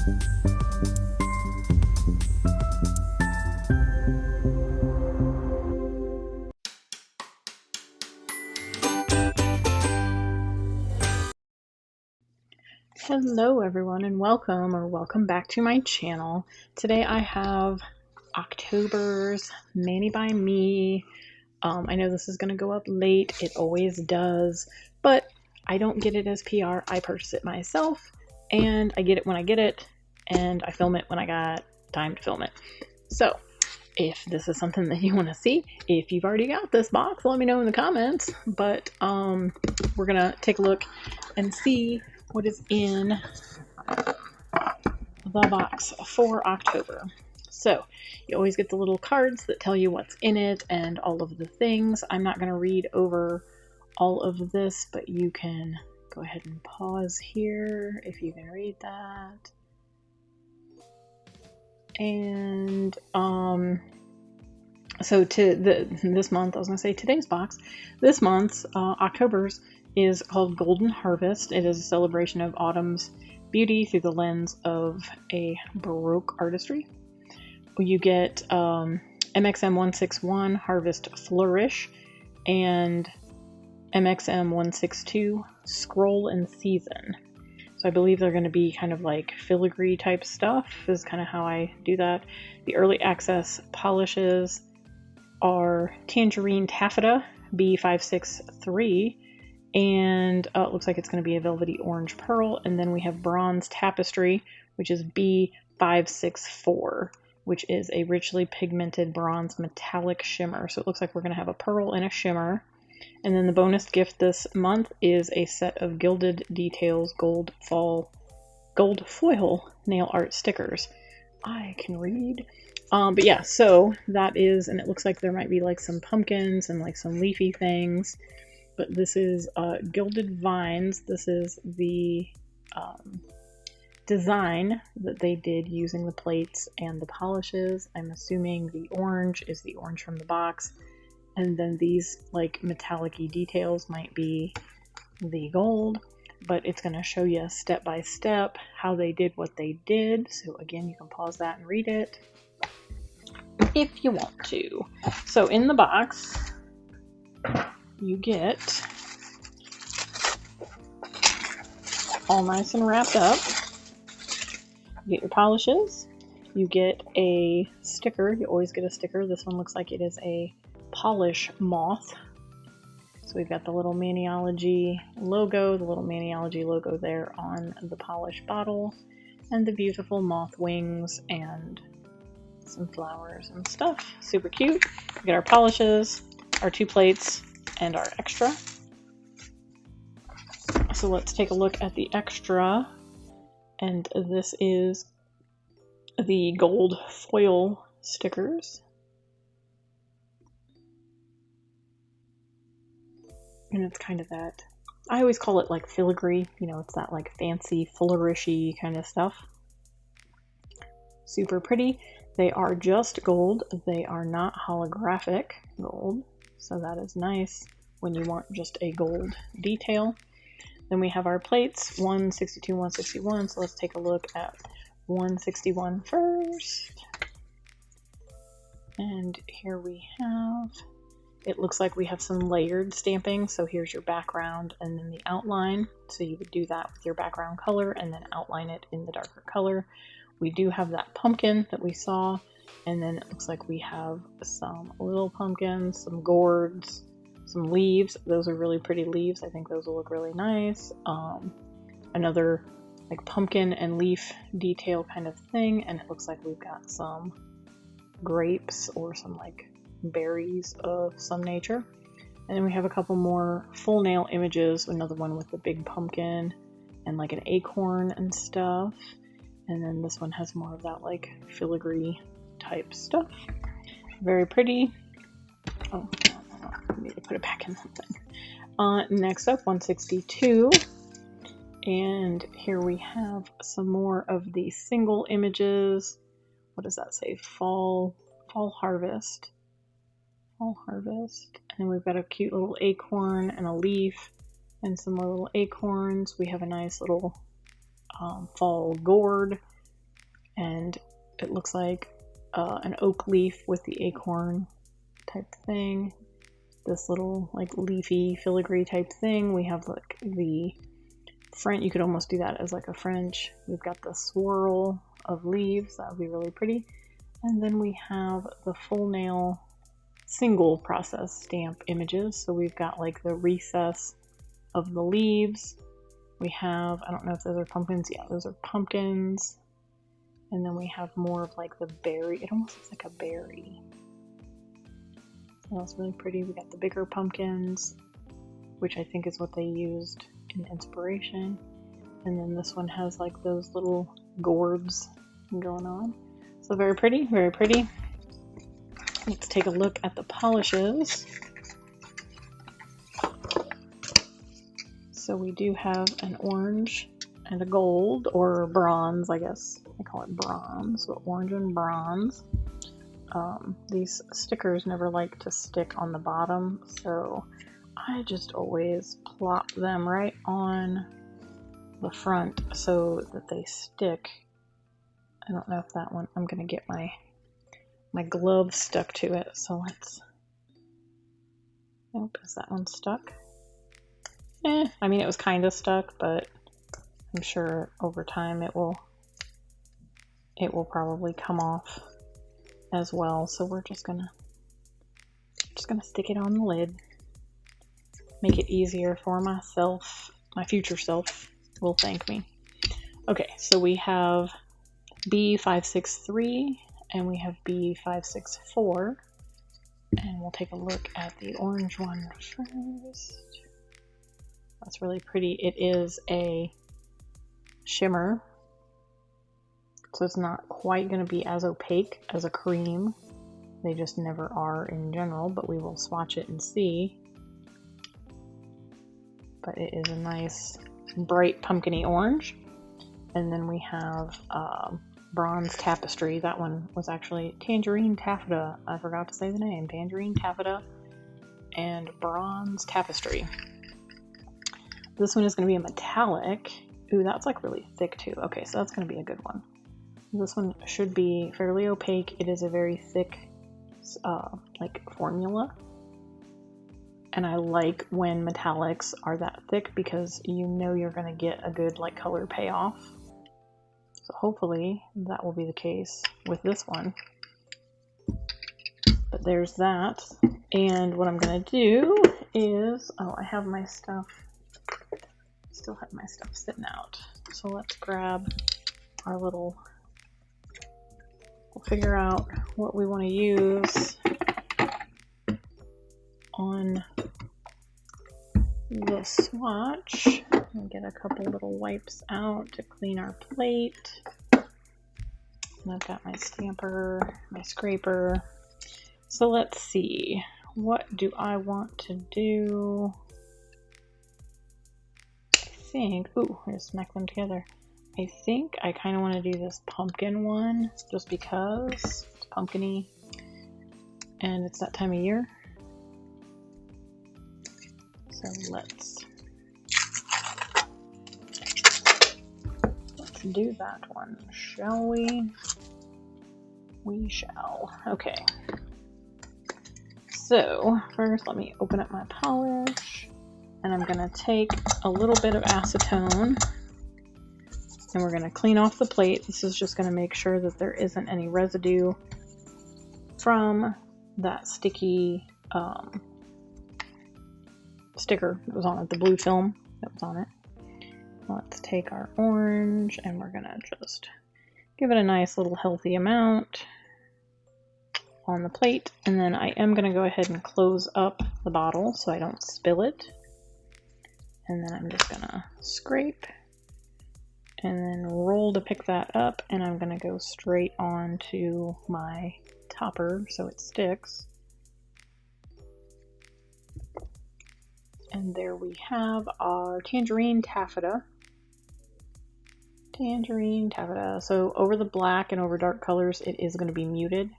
Hello everyone and welcome back to my channel. Today I have October's Mani by Me. I know this is going to go up late, it always does, but I don't get it as PR. I purchase it myself and I get it when I get it and I film it when I got time to film it. So if this is something that you want to see, if you've already got this box, let me know in the comments. But we're going to take a look and see what is in the box for October. So you always get the little cards that tell you what's in it and all of the things. I'm not going to read over all of this, but you can go ahead and pause here if you can read that. And so this month, I was going to say today's box, this month's October's is called Golden Harvest. It is a celebration of autumn's beauty through the lens of a Baroque artistry. You get MXM 161 Harvest Flourish and MXM 162 Scroll and Season. So I believe they're going to be kind of like filigree type stuff is kind of how I do that. The early access polishes are Tangerine Taffeta B563, and it looks like it's going to be a velvety orange pearl. And then we have Bronze Tapestry, which is B564, which is a richly pigmented bronze metallic shimmer. So it looks like we're going to have a pearl and a shimmer. And then the bonus gift this month is a set of Gilded Details gold foil nail art stickers. I can read. But yeah, so that is, and it looks like there might be like some pumpkins and like some leafy things. But this is Gilded Vines. This is the design that they did using the plates and the polishes. I'm assuming the orange is the orange from the box. And then these like metallic-y details might be the gold. But it's going to show you step by step how they did what they did. So again, you can pause that and read it if you want to. So in the box, you get all nice and wrapped up. You get your polishes. You get a sticker. You always get a sticker. This one looks like it is a polish moth. So we've got the little Maniology logo, there on the polish bottle, and the beautiful moth wings and some flowers and stuff. Super cute. We get our polishes, our 2 plates, and our extra. So let's take a look at the extra. And this is the gold foil stickers. And it's kind of that, I always call it like filigree, you know, it's that like fancy flourishy kind of stuff. Super pretty. They are just gold. They are not holographic gold. So that is nice when you want just a gold detail. Then we have our plates, 162, 161. So let's take a look at 161 first. And here we have, it looks like we have some layered stamping. So here's your background and then the outline. So you would do that with your background color and then outline it in the darker color. We do have that pumpkin that we saw. And then it looks like we have some little pumpkins, some gourds, some leaves. Those are really pretty leaves. I think those will look really nice. Another like pumpkin and leaf detail kind of thing. And it looks like we've got some grapes or some like berries of some nature. And then we have a couple more full nail images, another one with the big pumpkin and like an acorn and stuff. And then this one has more of that like filigree type stuff. Very pretty. Oh, I need to put it back in something. Next up, 162. And here we have some more of the single images. What does that say? Fall harvest. Fall harvest. And we've got a cute little acorn and a leaf and some more little acorns. We have a nice little fall gourd and it looks like an oak leaf with the acorn type thing. This little like leafy filigree type thing. We have like the French, you could almost do that as like a French. We've got the swirl of leaves, that would be really pretty. And then we have the full nail single process stamp images. So we've got like the recess of the leaves. We have, I don't know if those are pumpkins. Yeah, those are pumpkins. And then we have more of like the berry. It almost looks like a berry. So that's really pretty. We got the bigger pumpkins, which I think is what they used in inspiration. And then this one has like those little gourds going on. So very pretty, very pretty. Let's take a look at the polishes. So we do have an orange and a gold, or bronze, I guess. I call it bronze, so orange and bronze. These stickers never like to stick on the bottom, so I just always plop them right on the front so that they stick. I don't know if that one, I'm gonna get my glove stuck to it, so let's, nope, is that one stuck? I mean, it was kind of stuck, but I'm sure over time it will probably come off as well. So we're just gonna stick it on the lid, make it easier for myself. My future self will thank me. Okay, so we have B563 and we have B564, and we'll take a look at the orange one first. That's really pretty. It is a shimmer, so it's not quite going to be as opaque as a cream. They just never are in general, but we will swatch it and see. But it is a nice bright pumpkin-y orange. And then we have bronze tapestry. That one was actually tangerine taffeta. I forgot to say the name. Tangerine taffeta and bronze tapestry. This one is going to be a metallic. Ooh, that's like really thick too. Okay, so that's going to be a good one. This one should be fairly opaque. It is a very thick like formula. And I like when metallics are that thick because you know you're going to get a good like color payoff. So hopefully that will be the case with this one. But there's that. And what I'm going to do is, oh, I have my stuff. Still have my stuff sitting out. So let's grab our little, we'll figure out what we want to use on the swatch. I'll get a couple little wipes out to clean our plate. And I've got my stamper, my scraper. So let's see, what do I want to do? I think, ooh, I'm gonna smack them together. I think I kind of want to do this pumpkin one just because it's pumpkin-y and it's that time of year. So let's do that one, shall we? We shall. Okay. So first let me open up my polish, and I'm gonna take a little bit of acetone and we're gonna clean off the plate. This is just gonna make sure that there isn't any residue from that sticky sticker that was on it, the blue film that was on it. Let's take our orange and we're gonna just give it a nice little healthy amount on the plate, and then I am gonna go ahead and close up the bottle so I don't spill it. And then I'm just gonna scrape and then roll to pick that up, and I'm gonna go straight on to my topper so it sticks. And there we have our tangerine taffeta. Tangerine taffeta. So over the black and over dark colors, it is going to be muted,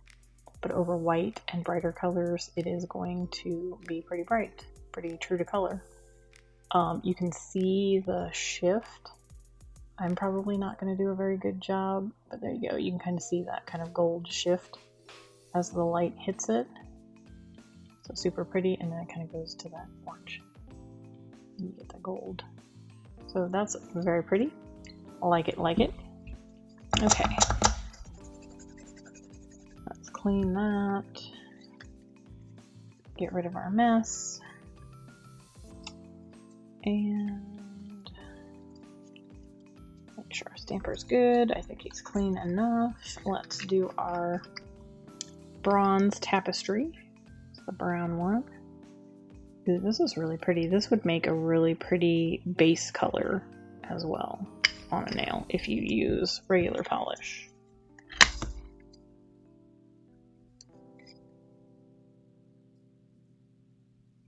but over white and brighter colors, it is going to be pretty bright, pretty true to color. You can see the shift I'm probably not going to do a very good job, but there you go. You can kind of see that kind of gold shift as the light hits it. So super pretty, and then it kind of goes to that orange. You get the gold. So that's very pretty. I like it, like it. Okay. Let's clean that. Get rid of our mess. And make sure our stamper's good. I think he's clean enough. Let's do our bronze tapestry. It's the brown one. Ooh, this is really pretty. This would make a really pretty base color as well on a nail if you use regular polish.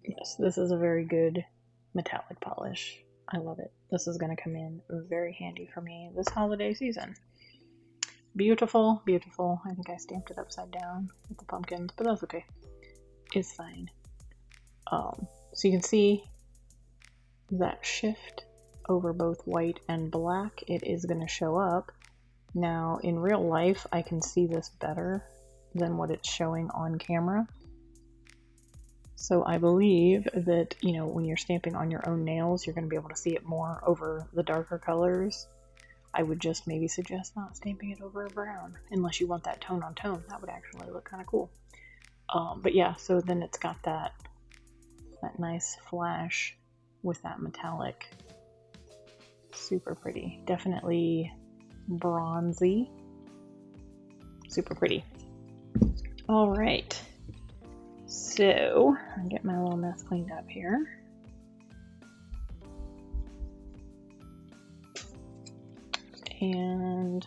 Yes, this is a very good metallic polish. I love it. This is going to come in very handy for me this holiday season. Beautiful, beautiful. I think I stamped it upside down with the pumpkins, but that's okay. It's fine. So you can see that shift over both white and black. It is going to show up. Now, in real life, I can see this better than what it's showing on camera. So I believe that, you know, when you're stamping on your own nails, you're going to be able to see it more over the darker colors. I would just maybe suggest not stamping it over a brown, unless you want that tone on tone. That would actually look kind of cool. But yeah, so then it's got that nice flash with that metallic. Super pretty. Definitely bronzy. Super pretty. All right. So, I'll get my little mess cleaned up here. And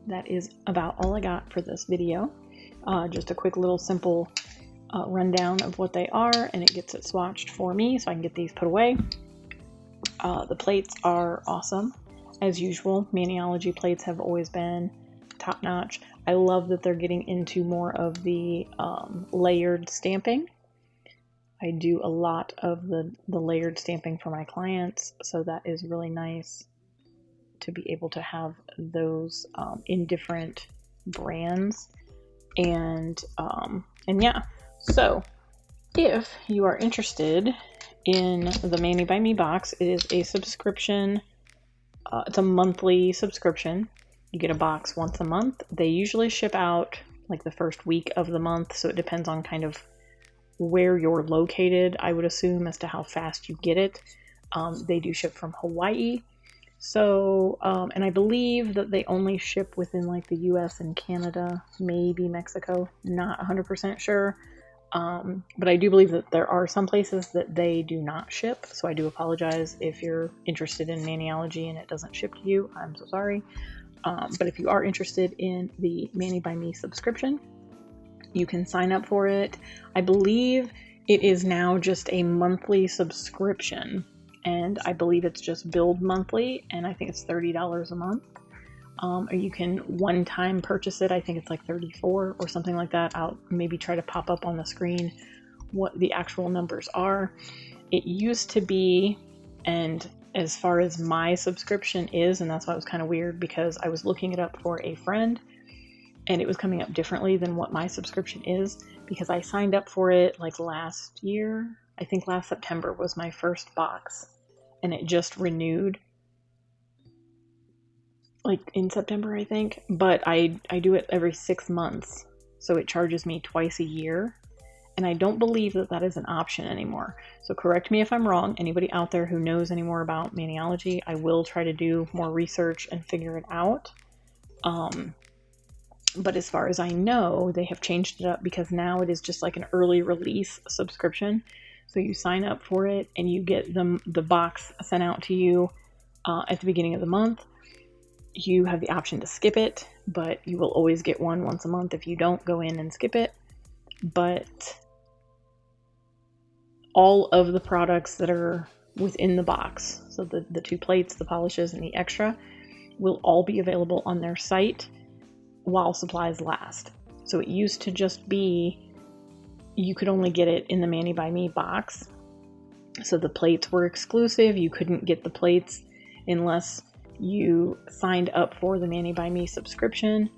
that is about all I got for this video. Just a quick little simple rundown of what they are, and it gets it swatched for me so I can get these put away. The plates are awesome. As usual, Maniology plates have always been top notch. I love that they're getting into more of the layered stamping. I do a lot of the layered stamping for my clients, so that is really nice to be able to have those in different brands. And yeah, so if you are interested in the Mani by Me box, it is a subscription. It's a monthly subscription. You get a box once a month. They usually ship out like the first week of the month, so it depends on kind of where you're located, I would assume, as to how fast you get it. They do ship from Hawaii. So, and I believe that they only ship within like the US and Canada, maybe Mexico, not 100% sure. But I do believe that there are some places that they do not ship. So I do apologize if you're interested in Maniology and it doesn't ship to you. I'm so sorry. But if you are interested in the Mani by Me subscription, you can sign up for it. I believe it is now just a monthly subscription, and I believe it's just billed monthly, and I think it's $30 a month. Or you can one-time purchase it. I think it's like $34 or something like that. I'll maybe try to pop up on the screen what the actual numbers are. It used to be, and as far as my subscription is, and that's why it was kind of weird, because I was looking it up for a friend, and it was coming up differently than what my subscription is, because I signed up for it like last year. I think last September was my first box, and it just renewed like in September, I think. But I do it every 6 months, so it charges me twice a year, and I don't believe that that is an option anymore. So correct me if I'm wrong. Anybody out there who knows any more about Maniology, I will try to do more research and figure it out. But as far as I know, they have changed it up, because now it is just like an early release subscription. So you sign up for it and you get the box sent out to you at the beginning of the month. You have the option to skip it, but you will always get one once a month if you don't go in and skip it. But all of the products that are within the box, so the 2 plates, the polishes, and the extra, will all be available on their site while supplies last. So it used to just be you could only get it in the Mani by Me box, So the plates were exclusive. You couldn't get the plates unless you signed up for the Mani by Me subscription.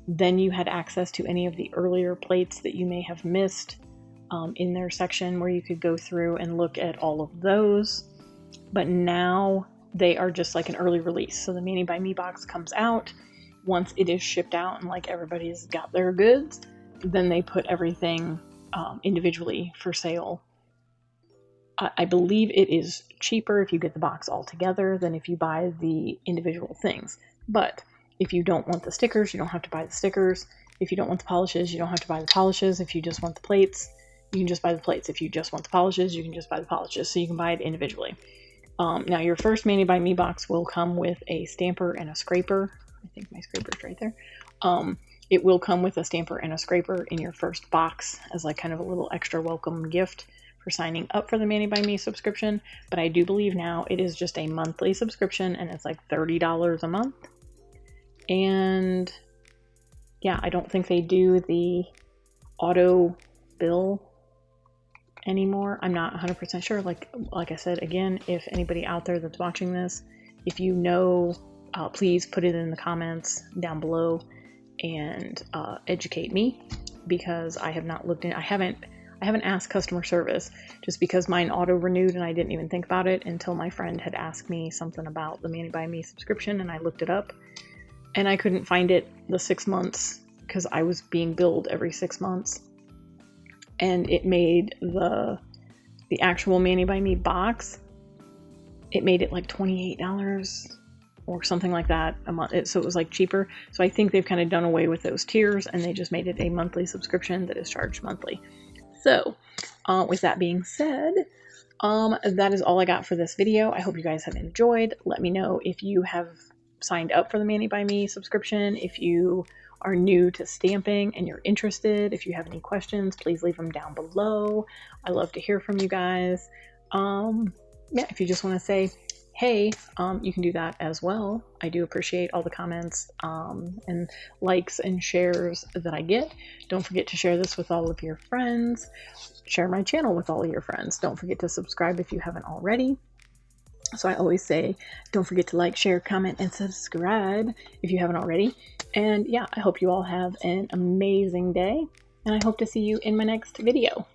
Then you had access to any of the earlier plates that you may have missed in their section where you could go through and look at all of those. But now they are just like an early release. So the Mani by Me box comes out. Once it is shipped out and like everybody's got their goods, then they put everything individually for sale. I believe it is cheaper if you get the box all together than if you buy the individual things. But if you don't want the stickers, you don't have to buy the stickers. If you don't want the polishes, you don't have to buy the polishes. If you just want the plates, you can just buy the plates. If you just want the polishes, you can just buy the polishes. So you can buy it individually. Now your first Mani by Me box will come with a stamper and a scraper. I think my scraper's right there. It will come with a stamper and a scraper in your first box as like kind of a little extra welcome gift for signing up for the Mani by Me subscription. But I do believe now it is just a monthly subscription and it's like $30 a month. And yeah, I don't think they do the auto bill anymore. I'm not 100% sure. Like I said, again, if anybody out there that's watching this, if you know, please put it in the comments down below and educate me, because I have not looked in. I haven't asked customer service just because mine auto renewed and I didn't even think about it until my friend had asked me something about the Mani by Me subscription, and I looked it up and I couldn't find it the 6 months because I was being billed every 6 months. And it made the actual Mani by Me box, it made it like $28 or something like that a month. So it was like cheaper. So I think they've kind of done away with those tiers and they just made it a monthly subscription that is charged monthly. So with that being said, that is all I got for this video. I hope you guys have enjoyed. Let me know if you have signed up for the Mani by Me subscription, if you are new to stamping and you're interested. If you have any questions, please leave them down below. I love to hear from you guys. Yeah, if you just want to say, hey, you can do that as well. I do appreciate all the comments and likes and shares that I get. Don't forget to share this with all of your friends. Share my channel with all of your friends. Don't forget to subscribe if you haven't already. So I always say, don't forget to like, share, comment, and subscribe if you haven't already. And yeah, I hope you all have an amazing day, and I hope to see you in my next video.